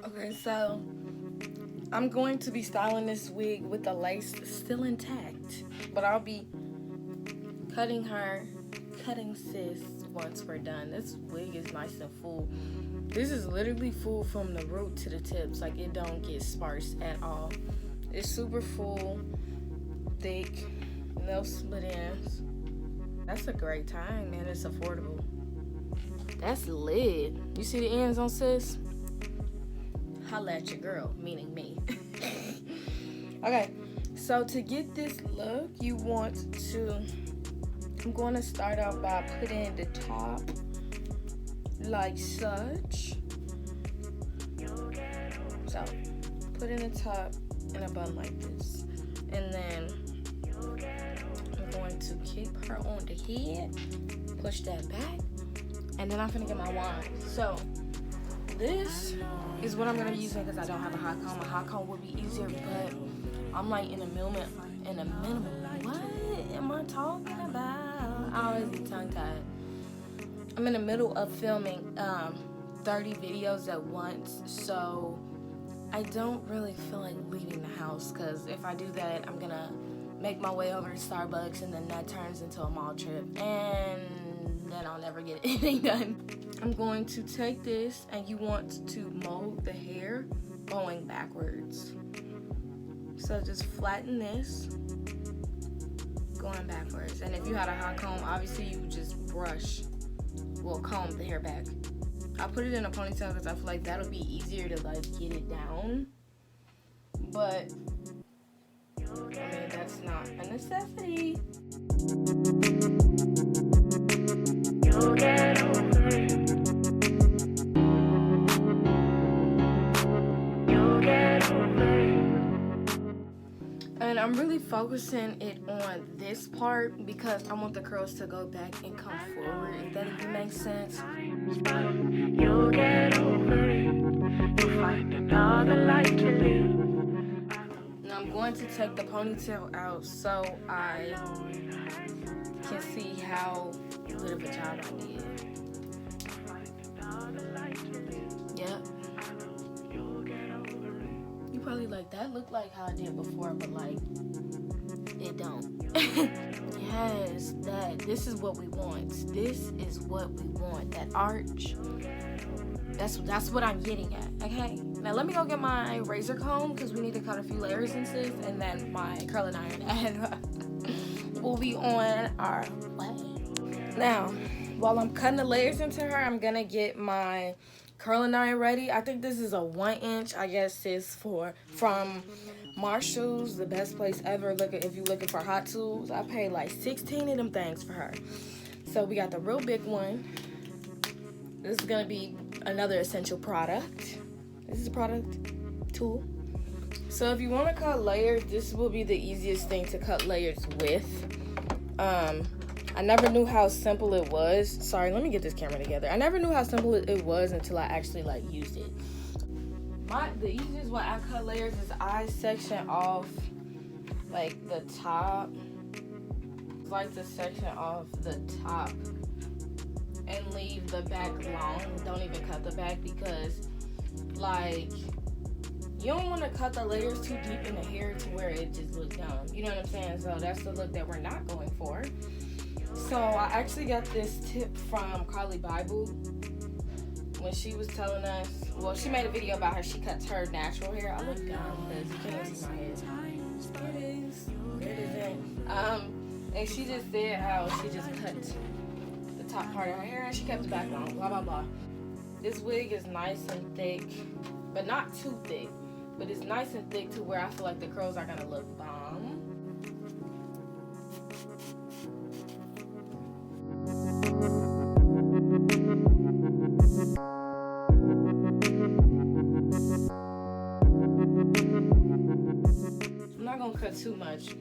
Okay, so I'm going to be styling this wig with the lace still intact, but I'll be cutting sis once we're done. This wig is nice and full. This is literally full from the root to the tips. Like, it don't get sparse at all. It's super full, thick, no split ends. That's a great time, man. It's affordable. That's lit. You see the ends on sis? Holla at your girl, meaning me. Okay, so to get this look, you want to, I'm going to start out by putting the top like such. So, put in the top in a bun like this. And then I'm going to keep her on the head, push that back, and then I'm gonna get my wand. So, this is what I'm gonna be using because I don't have a hot comb. A hot comb would be easier, but I'm like in a minimum. What am I talking about? I always get tongue-tied. I'm in the middle of filming 30 videos at once, so I don't really feel like leaving the house because if I do that, I'm gonna make my way over to Starbucks and then that turns into a mall trip and then I'll never get anything done. I'm going to take this and you want to mold the hair going backwards. So just flatten this going backwards. And if you had a hot comb, obviously you would just comb the hair back. I put it in a ponytail because I feel like that'll be easier to like get it down. But I mean, that's not a necessity. You'll get over it. You'll get over it. And I'm really focusing it on this part because I want the curls to go back and come forward, if that even makes sense. You'll get over it. You'll find another life to live. Now I'm going to take the ponytail out so I can see how good of a job I did. Yep. You probably like, that looked like how I did before, but like, it don't. Yes, this is what we want. This is what we want. That arch. That's what I'm getting at, okay? Now let me go get my razor comb because we need to cut a few layers in this, and then my curling iron, and we'll be on our way. Now, while I'm cutting the layers into her, I'm gonna get my curling iron ready. I think this is a 1 inch, I guess it's from Marshall's, the best place ever. If you're looking for hot tools, I paid like 16 of them things for her. So we got the real big one. This is gonna be another essential product. This is a product tool. So if you want to cut layers, this will be the easiest thing to cut layers with. I never knew how simple it was. Sorry, let me get this camera together. I never knew how simple it was until I actually like used it. The easiest way I cut layers is I section off like the top. Like to section off the top and leave the back long. Don't even cut the back because like you don't want to cut the layers too deep in the hair to where it just looks dumb. You know what I'm saying? So that's the look that we're not going for. So I actually got this tip from Carly Bible when she was telling us, well, she made a video about how she cuts her natural hair. I look dumb because you can't see my head. It is. It isn't. And she just said how she just cut the top part of her hair and she kept the back long, blah, blah, blah. This wig is nice and thick, but not too thick. But it's nice and thick to where I feel like the curls are gonna look bomb. cut too much,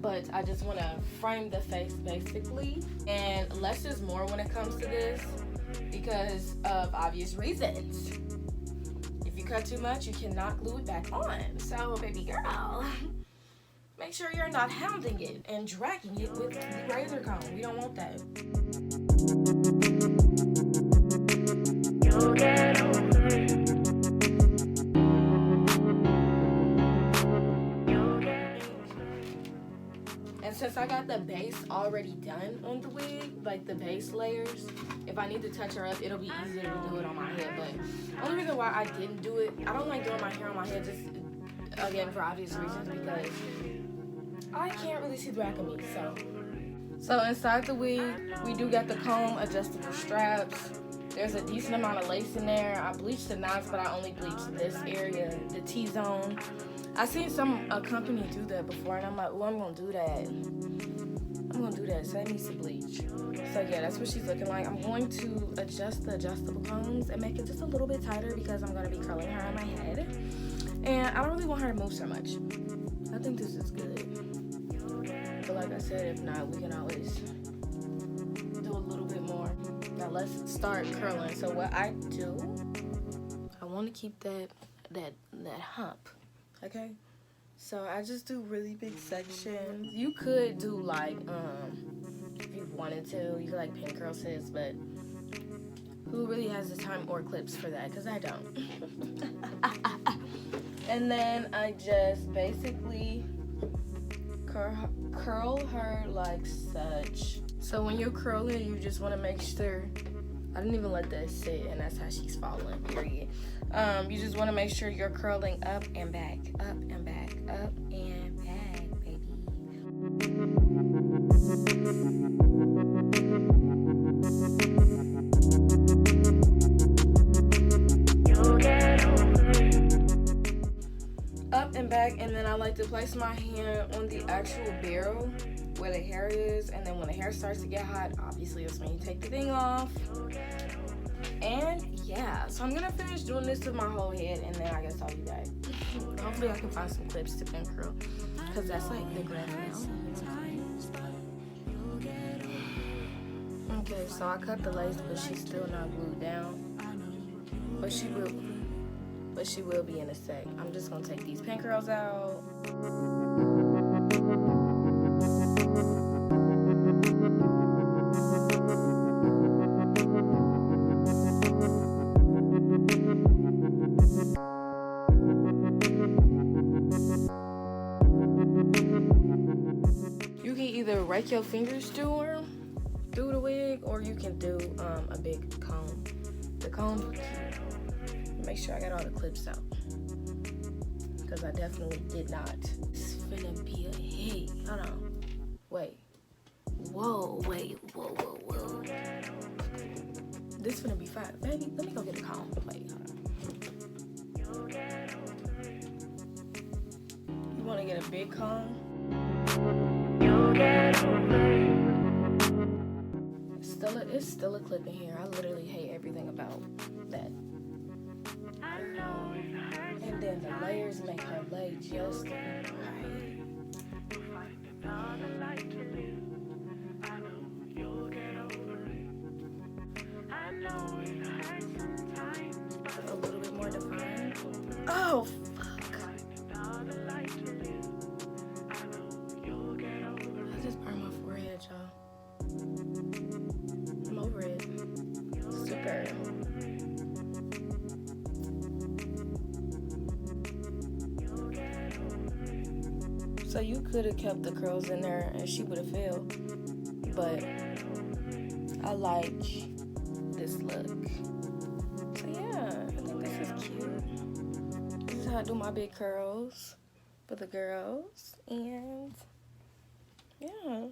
but I just want to frame the face basically. And less is more when it comes to this because of obvious reasons. If you cut too much, you cannot glue it back on. So, baby girl, make sure you're not hounding it and dragging it with the razor comb. We don't want that. You'll get over it. And since I got the base already done on the wig, like the base layers, if I need to touch her up, it'll be easier to do it on my head. But only reason why I didn't do it, I don't like doing my hair on my head, just again for obvious reasons, because I can't really see the back of me. So inside the wig, we do got the comb, adjustable straps. There's a decent amount of lace in there. I bleached the knots, but I only bleached this area, the T-zone. I seen a company do that before, and I'm like, oh, I'm gonna do that. So that needs to bleach. So yeah, that's what she's looking like. I'm going to adjust the adjustable combs and make it just a little bit tighter because I'm gonna be curling her on my head. And I don't really want her to move so much. I think this is good. But like I said, if not, we can always do a little bit more. Now let's start curling. So what I do, I want to keep that hump. Okay, so I just do really big sections. You could do like, if you wanted to, you could like pin curl sis, but who really has the time or clips for that? Because I don't. And then I just basically curl her like such. So when you're curling, you just want to make sure, I didn't even let that sit, and that's how she's falling, period. You just want to make sure you're curling up and back, up and back, up and back, baby. You'll get over it. Up and back, and then I like to place my hand on the actual barrel where the hair is, and then when the hair starts to get hot, obviously that's when you take the thing off. And yeah, so I'm gonna finish doing this to my whole head, and then I guess I'll be back. Hopefully I can find some clips to pin curl, because that's like the grand finale. Okay, so I cut the lace, but she's still not glued down. But she will be in a sec. I'm just gonna take these pin curls out. Rake your fingers through the wig, or you can do a big comb. The comb, make sure I got all the clips out, because I definitely did not. It's finna be a hit. Hold on. Wait. Whoa. This finna be fine. Baby, let me go get a comb. Wait, hold on. You wanna get a big comb? It's still a clip in here. I literally hate everything about that. And then the layers make her lay just right. A little bit more defined. Oh, fuck. I just burned my forehead, y'all. I'm over it. Super. So you could have kept the curls in there and she would have failed. But I like this look. So yeah, I think this is cute. This is how I do my big curls for the girls. And yeah.